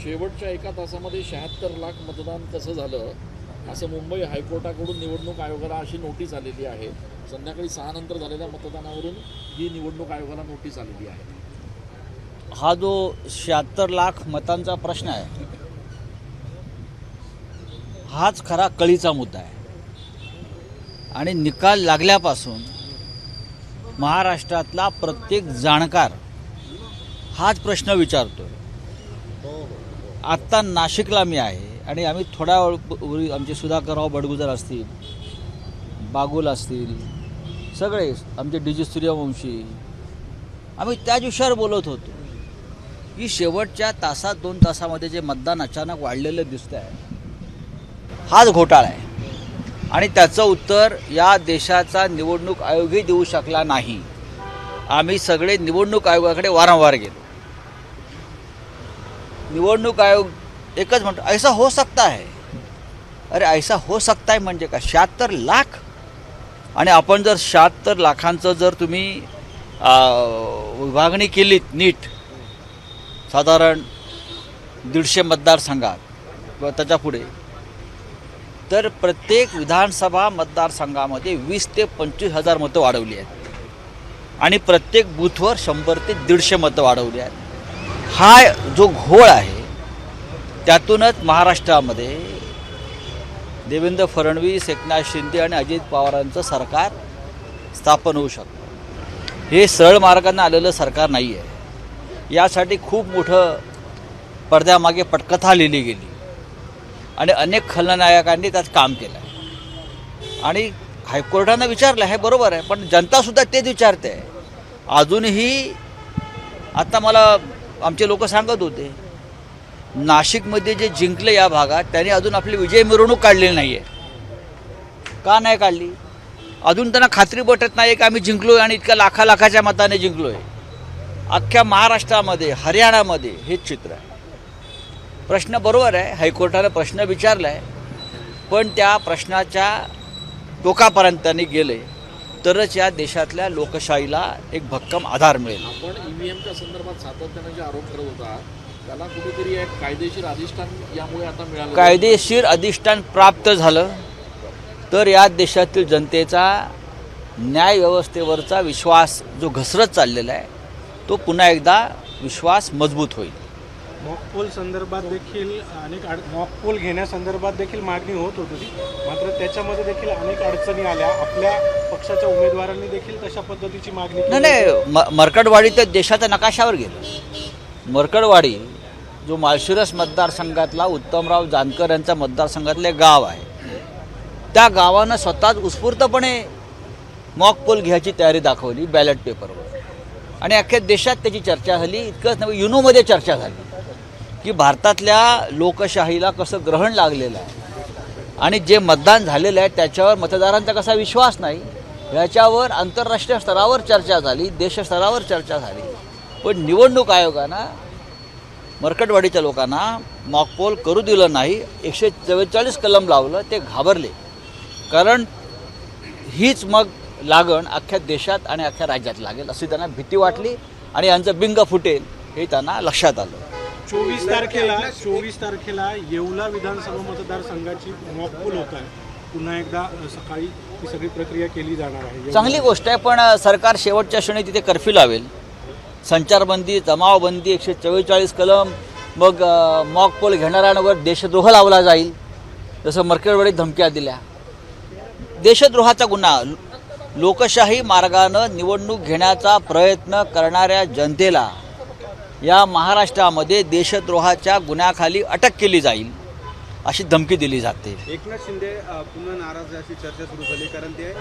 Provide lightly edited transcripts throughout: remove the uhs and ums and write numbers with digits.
शेवटच्या एका तासामध्ये 76 लाख मतदान कसं झालं असं मुंबई हायकोर्टाकडून निवडणूक आयोगाला अशी नोटीस आलेली आहे. संध्याकाळी 6 नंतर झालेल्या मतदानावरून ही निवडणूक आयोगाला नोटीस आलेली आहे. हा जो 76 लाख मतांचा प्रश्न आहे हाच खरा कळीचा मुद्दा आहे आणि निकाल लागल्यापासून महाराष्ट्रातला प्रत्येक जाणकार हाच प्रश्न विचारतोय. आत्ता नाशिकला मी आहे आणि आम्ही थोड्या वेळ आमचे सुधाकरराव बडगुजर असतील, बागुल असतील, सगळे आमचे डीजी सूर्यवंशी, आम्ही त्याच विषयावर बोलत होतो की शेवटच्या तासात 2 तासामध्ये जे मतदान अचानक वाढलेलं दिसतं आहे हाच घोटाळा आहे आणि त्याचं उत्तर या देशाचा निवडणूक आयोगही देऊ शकला नाही. आम्ही सगळे निवडणूक आयोगाकडे वारंवार गेलो. निवडणूक आयोग एकच म्हणतो ऐसा हो सकता है. अरे ऐसा हो सकता है म्हणजे का? 76 लाख. आणि आपण जर 76 लाखांचं जर तुम्ही विभागणी केलीत नीट, साधारण 150 मतदारसंघात किंवा त्याच्या पुढे, तर प्रत्येक विधानसभा मतदारसंघामध्ये 20 ते 25 हजार मतं वाढवली आहेत आणि प्रत्येक बूथवर 100 ते 150 मतं वाढवली आहेत. हा जो घोळ आहे त्यातूनच महाराष्ट्रामध्ये देवेंद्र फडणवीस, एकनाथ शिंदे आणि अजित पवारांचं सरकार स्थापन होऊ शकतं. हे सरळ मार्गाने आलेलं सरकार नाही आहे. यासाठी खूप मोठं पडद्यामागे पटकथा लिहिली गेली आणि अनेक खलनायकांनी त्यात काम केलं आहे आणि हायकोर्टानं विचारलं आहे, बरोबर आहे, पण जनतासुद्धा तेच विचारते आहे अजूनही. आता मला आमचे लोक सांगत होते नाशिकमध्ये जे जिंकले या भागात त्यांनी अजून आपली विजय मिरवणूक काढलेली नाही आहे. का नाही काढली? अजून त्यांना खात्री पटत नाही की आम्ही जिंकलो आणि इतक्या लाखाच्या मताने जिंकलो आहे. अख्ख्या महाराष्ट्रामध्ये, हरियाणामध्ये हेच चित्र आहे. प्रश्न बरोबर आहे, हायकोर्टानं प्रश्न विचारला आहे, पण त्या प्रश्नाच्या टोकापर्यंत त्यांनी गेले तरच या देशातल्या लोकशाहीला एक भक्कम आधार मिळेल. आपण ईव्हीएमच्या संदर्भात सातत्याने जे आरोप करत होता त्याला कुठेतरी एक कायदेशीर अधिष्ठान यामुळे आता मिळालं. कायदेशीर अधिष्ठान प्राप्त झालं तर या देशातील जनतेचा न्यायव्यवस्थेवरचा विश्वास जो घसरत चाललेला आहे तो पुन्हा एकदा विश्वास मजबूत होईल. मॉकपोल संदर्भात देखील मॉकपोल घेण्यासंदर्भात देखील मागणी होत होती, मात्र त्याच्यामध्ये देखील अनेक अडचणी आल्या. आपल्या पक्षाच्या उमेदवारांनी देखील तशा पद्धतीची मागणी केली. नाही, मरकडवाडी तर देशाच्या नकाशावर गेलं. मरकडवाडी जो माळशिरस मतदारसंघातला उत्तमराव जानकर यांचा मतदारसंघातले गाव आहे, त्या गावानं स्वतःच उत्स्फूर्तपणे मॉकपोल घ्यायची तयारी दाखवली बॅलेट पेपरवर आणि अख्ख्या देशात त्याची चर्चा झाली. इतकंच नव्हे, युनोमध्ये चर्चा झाली की भारतातल्या लोकशाहीला कसं ग्रहण लागलेलं आहे आणि जे मतदान झालेलं आहे त्याच्यावर मतदारांचा कसा विश्वास नाही याच्यावर आंतरराष्ट्रीय स्तरावर चर्चा झाली, देशस्तरावर चर्चा झाली. पण निवडणूक आयोगानं मरकटवाडीच्या लोकांना मॉकपोल करू दिलं नाही. 144 कलम लावलं, ते घाबरले, कारण हीच मग लागण अख्ख्या देशात आणि अख्ख्या राज्यात लागेल अशी त्यांना भीती वाटली आणि यांचं बिंग फुटेल हे त्यांना लक्षात आलं. 24 तारखेला येवला विधानसभा मतदारसंघाची मॉकपोल होत आहे. पुन्हा एकदा सकाळी ही सगळी प्रक्रिया केली जाणार आहे. चांगली गोष्ट आहे, पण सरकार शेवटच्या क्षणी तिथे कर्फ्यू लावेल, संचारबंदी, जमावबंदी, 144 कलम, मग मॉकपोल घेणाऱ्यांवर देशद्रोह लावला जाईल. जसं मरकटवाडीत धमक्या दिल्या. देशद्रोहाचा गुन्हा, लोकशाही मार्गानं निवडणूक घेण्याचा प्रयत्न करणाऱ्या जनतेला या महाराष्ट्रामध्ये देशद्रोहाच्या गुन्ह्याखाली अटक केली जाईल अशी धमकी दिली जाते. एकनाथ शिंदे पुन्हा नाराज अशी चर्चा सुरू झाली, कारण ते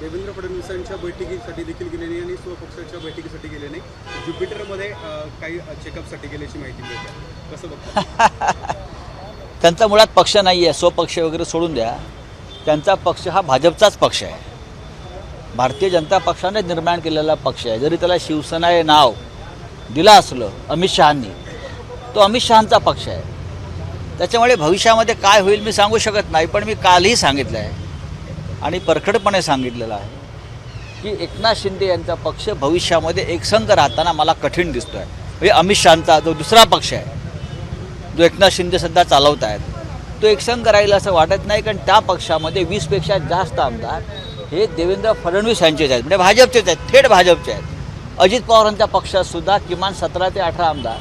देवेंद्र फडणवीसांच्या बैठकीसाठी देखील गेले नाही आणि स्वपक्षाच्या बैठकीसाठी गेले नाही. ज्युपिटरमध्ये काही चेकअपसाठी गेल्याची माहिती मिळते. कसं बघता? त्यांचा मुळात पक्ष नाही आहे, स्वपक्ष वगैरे सोडून द्या. त्यांचा पक्ष हा भाजपचाच पक्ष आहे, भारतीय जनता पक्षाने निर्माण केलेला पक्ष आहे. जरी त्याला शिवसेना हे नाव दिलं असलं अमित शहांनी, तो अमित शहांचा पक्ष आहे. त्याच्यामुळे भविष्यामध्ये काय होईल मी सांगू शकत नाही, पण मी कालही सांगितलं आहे आणि परखडपणे सांगितलेलं आहे की एकनाथ शिंदे यांचा पक्ष भविष्यामध्ये एकसंघ राहताना मला कठीण दिसतो आहे. म्हणजे अमित शहांचा जो दुसरा पक्ष आहे जो एकनाथ शिंदे सध्या चालवत आहेत तो एकसंघ राहील असं वाटत नाही, कारण त्या पक्षामध्ये 20पेक्षा जास्त आमदार हे देवेंद्र फडणवीस यांचेच आहेत, म्हणजे भाजपचेच आहेत, थेट भाजपचे आहेत. अजित पवारांच्या पक्षातसुद्धा किमान 17 ते 18 आमदार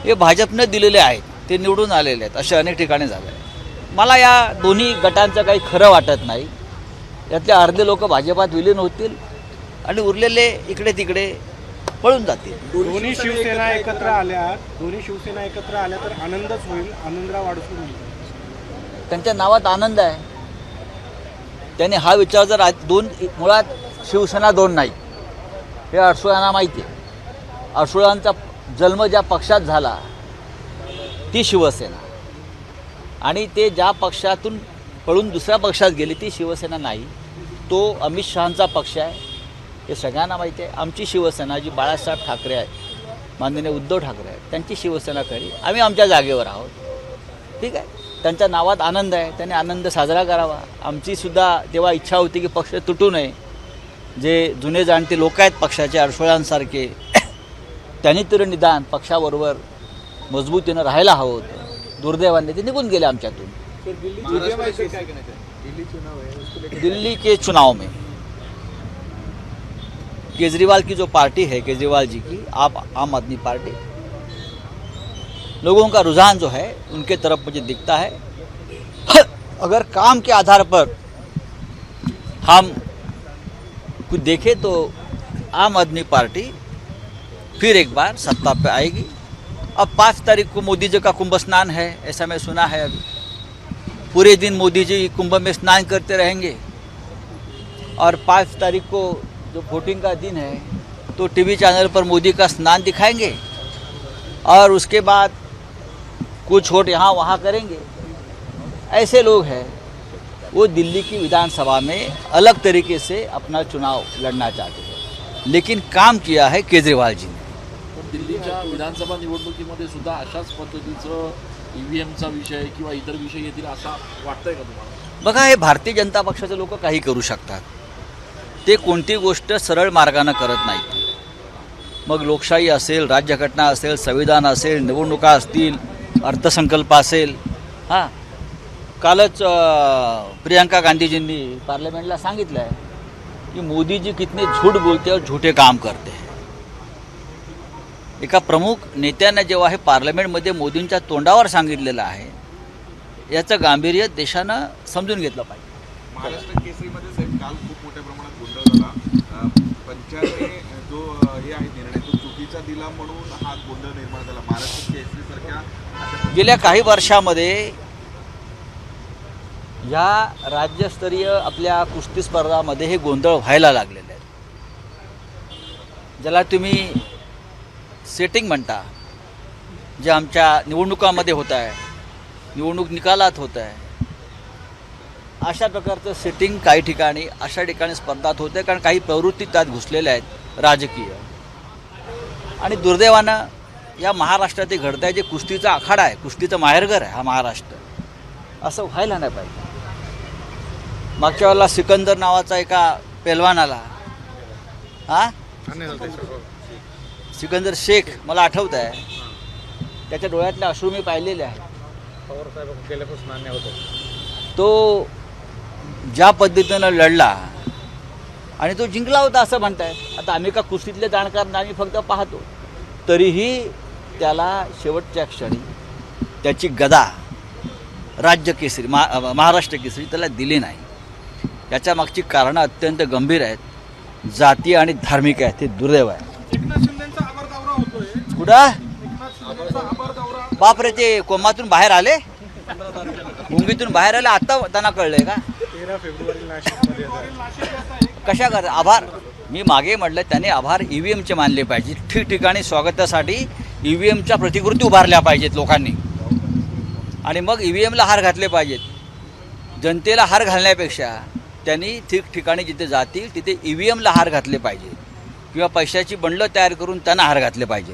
हे भाजपनं दिलेले आहेत, ते निवडून आलेले आहेत. असे अनेक ठिकाणी झालं आहे. मला या दोन्ही गटांचं काही खरं वाटत नाही. यातले अर्धे लोक भाजपात विलीन होतील आणि उरलेले इकडे तिकडे पळून जातील. दोन्ही शिवसेना एकत्र आल्या तर आनंदच होईल. आनंदराव अडसूळ म्हणतात. त्यांच्या नावात आनंद आहे. त्यांनी हा विचार जर मुळात शिवसेना 2 नाही, हे अडसुळांना माहिती आहे. अडसुळांचा जन्म ज्या पक्षात झाला ती शिवसेना, आणि ते ज्या पक्षातून पळून दुसऱ्या पक्षात गेले ती शिवसेना नाही. तो अमित शहांचा पक्ष आहे, हे सगळ्यांना माहिती आहे. आमची शिवसेना जी बाळासाहेब ठाकरे आहेत, माननीय उद्धव ठाकरे आहेत, त्यांची शिवसेना खरी. आम्ही आमच्या जागेवर आहोत, ठीक आहे. त्यांच्या नावात आनंद आहे, त्यांनी आनंद साजरा करावा. आमचीसुद्धा तेव्हा इच्छा होती की पक्ष तुटू नये. जे जुने जाणते लोक आहेत पक्षाचे अडसुळांसारखे, त्यांनी तरी निदान पक्षाबरोबर मजबूतीनं राहायला हवं होतं. दुर्दैवाने ते निघून गेले आमच्यातून. दिल्ली के चुनाव में केजरीवाल की जो पार्टी है, केजरीवाल जी की आम आदमी पार्टी, लोगों का रुझान जो है उनके तरफ मुझे दिखता है. अगर काम के आधार पर हम कुछ देखें तो आम आदमी पार्टी फिर एक बार सत्ता पे आएगी. अब 5 तारीख को मोदी जी का कुंभ स्नान है, ऐसा मैं सुना है. अभी पूरे दिन मोदी जी कुंभ में स्नान करते रहेंगे और 5 तारीख को जो वोटिंग का दिन है तो टीवी चैनल पर मोदी का स्नान दिखाएंगे और उसके बाद कुछ वोट यहाँ वहाँ करेंगे. ऐसे लोग हैं, वो दिल्ली की विधानसभा में अलग तरीके से अपना चुनाव लड़ना चाहते हैं, लेकिन काम किया है केजरीवाल जी ने. पण दिल्लीच्या विधानसभा निवडणुकीमध्ये सुद्धा अशाच पद्धतीचं EVMचा विषय किंवा इतर विषय येतील असं वाटतंय का तुम्हाला? बघा, हे भारतीय जनता पक्षाचे लोक काही करू शकतात. ते कोणती गोष्ट सरळ मार्गानं करत नाहीत. मग लोकशाही असेल, राज्यघटना असेल, संविधान असेल, निवडणुका असतील, अर्थसंकल्प असेल. हां, कालच प्रियंका गांधीजींनी पार्लमेंटला सांगितलं आहे की मोदी जी कितने झूठ बोलते और झूठे काम करते हैं. एका प्रमुख नेत्यानं जेव्हा हे पार्लमेंटमध्ये मोदींच्या तोंडावर सांगितलेलं आहे, याचं गांभीर्य देशानं समजून घेतलं पाहिजे. महाराष्ट्र केसरीमध्ये साहेब काल खूप मोठ्या प्रमाणात गोंधळ झाला. पंचाने जो हे आहे निर्णय तो चुकीचा दिला म्हणून हा गोंधळ निर्माण झाला. महाराष्ट्र केसरीसारख्या गेल्या काही वर्षामध्ये या राज्यस्तरीय आपल्या कुस्ती स्पर्धामध्ये हे गोंधळ व्हायला लागलेले आहेत. ज्याला तुम्ही सेटिंग म्हणता, जे आमच्या निवडणुकामध्ये होत आहे, निवडणूक निकालात होत आहे, अशा प्रकारचं सेटिंग काही ठिकाणी अशा ठिकाणी स्पर्धात होते, कारण काही प्रवृत्ती त्यात घुसलेल्या आहेत राजकीय. आणि दुर्दैवानं या महाराष्ट्रात ते घडत आहे, जे कुस्तीचा आखाडा आहे, कुस्तीचं माहेरघर आहे हा महाराष्ट्र, असं व्हायला नाही पाहिजे. मागच्या वेळेला सिकंदर नावाचा एका पेलवान आला, हां सिकंदर शेख, मला आठवत आहे, त्याच्या डोळ्यातले अश्रू मी पाहिलेले आहेत. तो ज्या पद्धतीनं लढला आणि तो जिंकला होता असं म्हणतायत. आता आम्ही का कुस्तीतले जाणकार नाही, आम्ही फक्त पाहतो. तरीही त्याला शेवटच्या क्षणी त्याची गदा राज्य केसरी महाराष्ट्र केसरी त्याला दिली नाही. याच्या मागची कारणं अत्यंत गंभीर आहेत, जातीय आणि धार्मिक आहेत. ते दुर्दैव आहे. कुठं बापरे, ते कोमातून बाहेर आले, मुंगीतून बाहेर आले, आता त्यांना कळलंय का? 13 फेब्रुवारी नाशिकमध्ये कशा कर आभार मी मागे म्हटलं, त्याने आभार EVMचे मानले पाहिजे. ठिकठिकाणी स्वागतासाठी EVMच्या प्रतिकृती उभारल्या पाहिजेत लोकांनी, आणि मग EVMला हार घातले पाहिजेत. जनतेला हार घालण्यापेक्षा त्यांनी ठिकठिकाणी जिथे जातील तिथे EVMला हार घातले पाहिजे, किंवा पैशाची बंडलं तयार करून त्यांना हार घातले पाहिजे.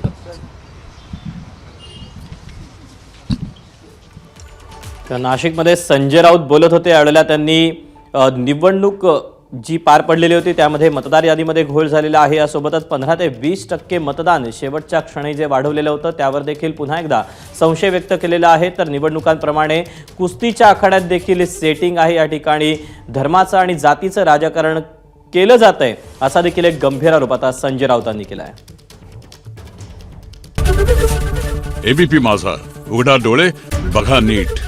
नाशिकमध्ये संजय राऊत बोलत होते. यावेळेला त्यांनी निवडणूक जी पार पडलेली होती त्यामध्ये मतदार यादीमध्ये घोळ झालेला आहे. यासोबतच 15 ते 20% मतदान शेवटच्या क्षणी जे वाढवलेलं होतं त्यावर देखील पुन्हा एकदा संशय व्यक्त केलेला आहे. तर निवडणुकांप्रमाणे कुस्तीच्या आखाड्यात देखील सेटिंग आहे. या ठिकाणी धर्माचं आणि जातीचं राजकारण केलं जात आहे असा देखील एक गंभीर आरोप आता संजय राऊतांनी केला आहे. एबीपी माझा, उघडा डोळे बघा नीट.